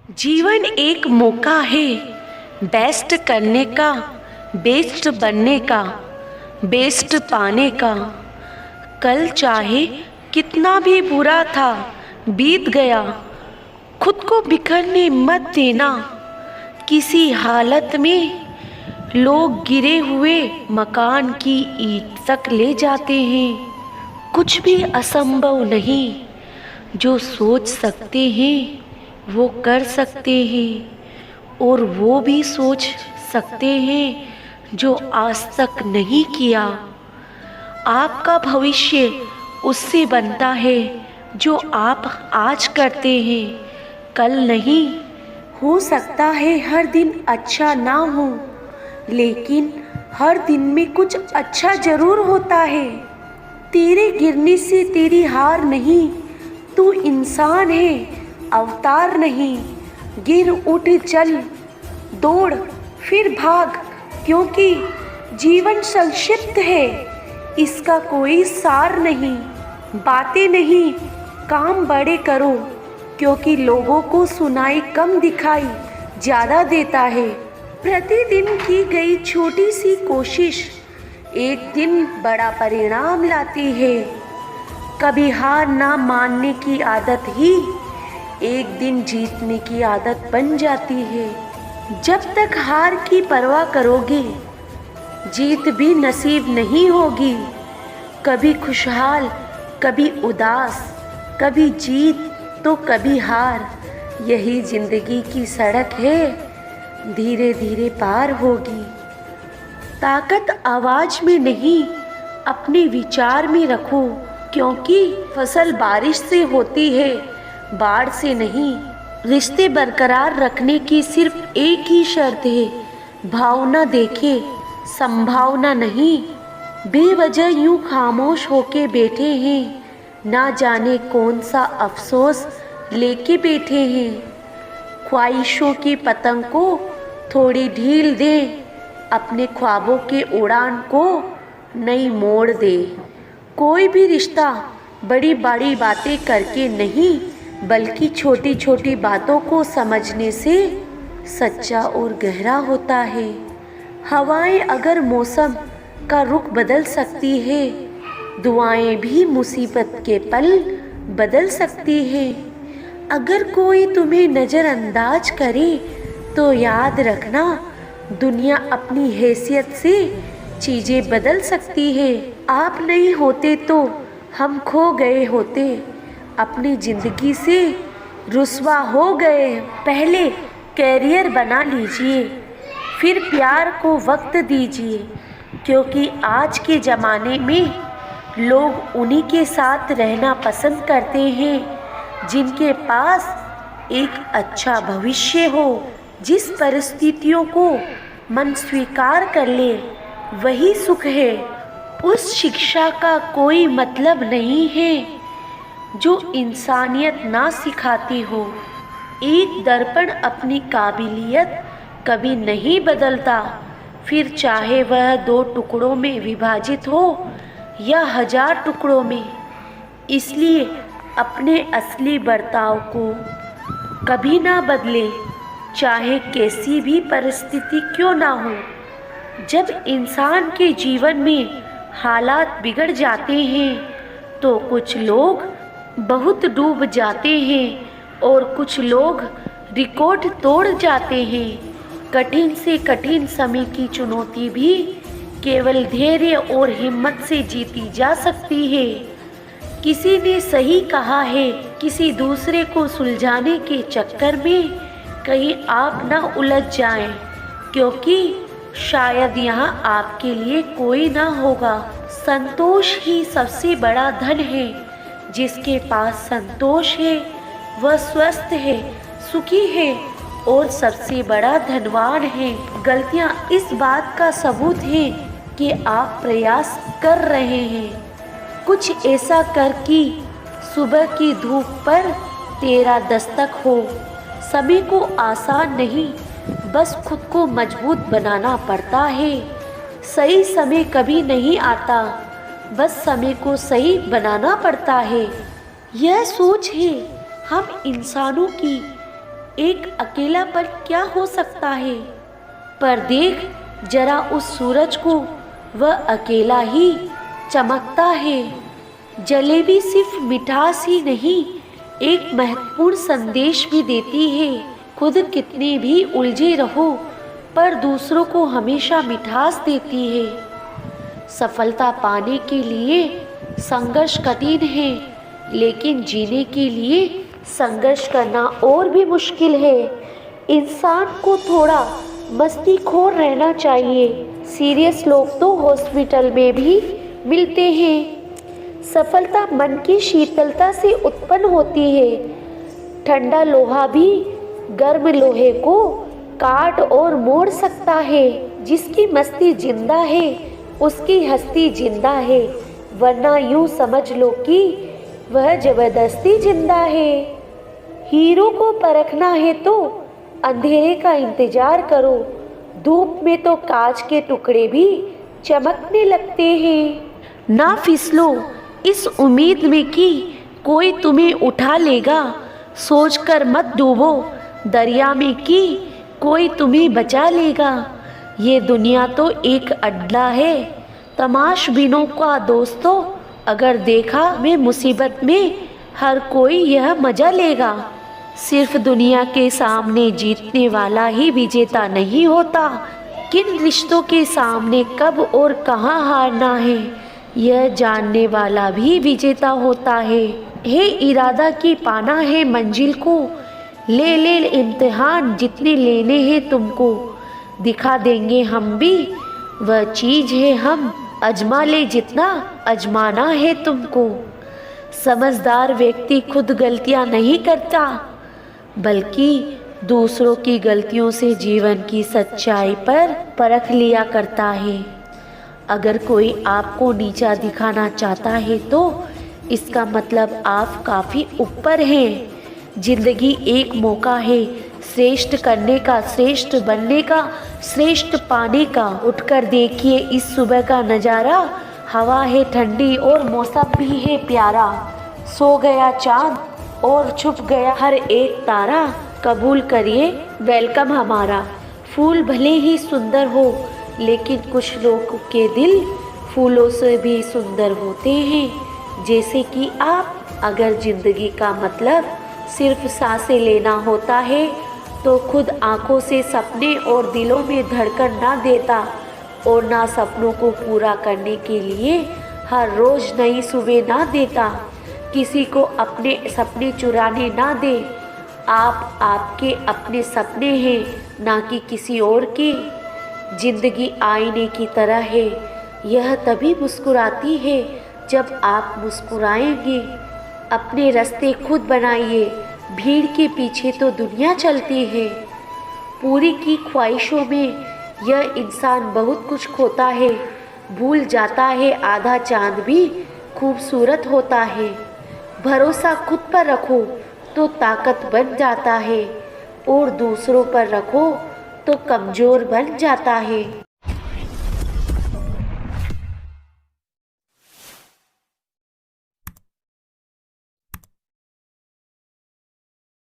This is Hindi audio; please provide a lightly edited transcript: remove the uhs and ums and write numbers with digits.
जीवन एक मौका है बेस्ट करने का, बेस्ट बनने का, बेस्ट पाने का। कल चाहे कितना भी बुरा था बीत गया, खुद को बिखरने मत देना। किसी हालत में लोग गिरे हुए मकान की ईंट तक ले जाते हैं। कुछ भी असंभव नहीं, जो सोच सकते हैं वो कर सकते हैं, और वो भी सोच सकते हैं जो आज तक नहीं किया। आपका भविष्य उससे बनता है जो आप आज करते हैं, कल नहीं। हो सकता है हर दिन अच्छा ना हो, लेकिन हर दिन में कुछ अच्छा जरूर होता है। तेरे गिरने से तेरी हार नहीं, तू इंसान है, अवतार नहीं। गिर उठ चल, दौड़ फिर भाग, क्योंकि जीवन संक्षिप्त है, इसका कोई सार नहीं। बातें नहीं, काम बड़े करो, क्योंकि लोगों को सुनाई कम दिखाई ज़्यादा देता है। प्रतिदिन की गई छोटी सी कोशिश एक दिन बड़ा परिणाम लाती है। कभी हार ना मानने की आदत ही एक दिन जीतने की आदत बन जाती है। जब तक हार की परवाह करोगे, जीत भी नसीब नहीं होगी। कभी खुशहाल, कभी उदास, कभी जीत तो कभी हार। यही जिंदगी की सड़क है, धीरे धीरे पार होगी। ताकत आवाज में नहीं, अपने विचार में रखो, क्योंकि फसल बारिश से होती है, बाढ़ से नहीं। रिश्ते बरकरार रखने की सिर्फ एक ही शर्त है, भावना देखे, संभावना नहीं। बेवजह यूं खामोश होके बैठे हैं, ना जाने कौन सा अफसोस लेके बैठे हैं। ख्वाहिशों की पतंग को थोड़ी ढील दे, अपने ख्वाबों के उड़ान को नई मोड़ दे। कोई भी रिश्ता बड़ी बड़ी बातें करके नहीं, बल्कि छोटी छोटी बातों को समझने से सच्चा और गहरा होता है। हवाएं अगर मौसम का रुख बदल सकती है, दुआएं भी मुसीबत के पल बदल सकती है। अगर कोई तुम्हें नज़रअंदाज करे तो याद रखना, दुनिया अपनी हैसियत से चीज़ें बदल सकती है। आप नहीं होते तो हम खो गए होते, अपनी ज़िंदगी से रुस्वा हो गए। पहले कैरियर बना लीजिए, फिर प्यार को वक्त दीजिए, क्योंकि आज के ज़माने में लोग उन्हीं के साथ रहना पसंद करते हैं जिनके पास एक अच्छा भविष्य हो। जिस परिस्थितियों को मन स्वीकार कर ले वही सुख है। उस शिक्षा का कोई मतलब नहीं है जो इंसानियत ना सिखाती हो। एक दर्पण अपनी काबिलियत कभी नहीं बदलता, फिर चाहे वह 2 टुकड़ों में विभाजित हो या 1000 टुकड़ों में। इसलिए अपने असली बर्ताव को कभी ना बदले, चाहे कैसी भी परिस्थिति क्यों ना हो। जब इंसान के जीवन में हालात बिगड़ जाते हैं तो कुछ लोग बहुत डूब जाते हैं और कुछ लोग रिकॉर्ड तोड़ जाते हैं। कठिन से कठिन समय की चुनौती भी केवल धैर्य और हिम्मत से जीती जा सकती है। किसी ने सही कहा है, किसी दूसरे को सुलझाने के चक्कर में कहीं आप ना उलझ जाएं, क्योंकि शायद यहाँ आपके लिए कोई ना होगा। संतोष ही सबसे बड़ा धन है। जिसके पास संतोष है वह स्वस्थ है, सुखी है और सबसे बड़ा धनवान है। गलतियाँ इस बात का सबूत है कि आप प्रयास कर रहे हैं, कुछ ऐसा कर कि सुबह की धूप पर तेरा दस्तक हो। समय को आसान नहीं, बस खुद को मजबूत बनाना पड़ता है। सही समय कभी नहीं आता, बस समय को सही बनाना पड़ता है। यह सोच है हम इंसानों की एक अकेला पर क्या हो सकता है, पर देख जरा उस सूरज को, वह अकेला ही चमकता है। जलेबी सिर्फ मिठास ही नहीं, एक महत्वपूर्ण संदेश भी देती है। खुद कितने भी उलझे रहो, पर दूसरों को हमेशा मिठास देती है। सफलता पाने के लिए संघर्ष कठिन है, लेकिन जीने के लिए संघर्ष करना और भी मुश्किल है। इंसान को थोड़ा मस्तीखोर रहना चाहिए। सीरियस लोग तो हॉस्पिटल में भी मिलते हैं। सफलता मन की शीतलता से उत्पन्न होती है। ठंडा लोहा भी गर्म लोहे को काट और मोड़ सकता है। जिसकी मस्ती जिंदा है, उसकी हस्ती जिंदा है, वरना यूं समझ लो कि वह जबरदस्ती जिंदा है। हीरो को परखना है तो अंधेरे का इंतजार करो। धूप में तो कांच के टुकड़े भी चमकने लगते हैं। ना फिसलो इस उम्मीद में कि कोई तुम्हें उठा लेगा। सोचकर मत डूबो दरिया में कि कोई तुम्हें बचा लेगा। ये दुनिया तो एक अड्डा है तमाशबीनों का दोस्तों। अगर देखा मैं मुसीबत में, हर कोई यह मजा लेगा। सिर्फ दुनिया के सामने जीतने वाला ही विजेता नहीं होता। किन रिश्तों के सामने कब और कहाँ हारना है, यह जानने वाला भी विजेता होता है। हे इरादा की पाना है मंजिल को, ले ले इम्तिहान जितने लेने हैं तुमको। दिखा देंगे हम भी वह चीज़ है, हम अजमा ले जितना अजमाना है तुमको। समझदार व्यक्ति खुद गलतियां नहीं करता, बल्कि दूसरों की गलतियों से जीवन की सच्चाई पर परख लिया करता है। अगर कोई आपको नीचा दिखाना चाहता है तो इसका मतलब आप काफ़ी ऊपर हैं। जिंदगी एक मौका है श्रेष्ठ करने का, श्रेष्ठ बनने का, श्रेष्ठ पाने का। उठकर देखिए इस सुबह का नज़ारा। हवा है ठंडी और मौसम भी है प्यारा। सो गया चाँद और छुप गया हर एक तारा। कबूल करिए वेलकम हमारा। फूल भले ही सुंदर हो, लेकिन कुछ लोगों के दिल फूलों से भी सुंदर होते हैं। जैसे कि आप। अगर ज़िंदगी का मतलब सिर्फ सांसें लेना होता है तो खुद आँखों से सपने और दिलों में धड़कन ना देता, और ना सपनों को पूरा करने के लिए हर रोज़ नई सुबह ना देता। किसी को अपने सपने चुराने ना दे। आप आपके अपने सपने हैं, ना कि किसी और के। जिंदगी आईने की तरह है, यह तभी मुस्कुराती है जब आप मुस्कुराएंगे। अपने रास्ते खुद बनाइए, भीड़ के पीछे तो दुनिया चलती है। पूरी की ख्वाहिशों में यह इंसान बहुत कुछ खोता है। भूल जाता है आधा चांद भी खूबसूरत होता है। भरोसा खुद पर रखो तो ताकत बन जाता है, और दूसरों पर रखो तो कमज़ोर बन जाता है।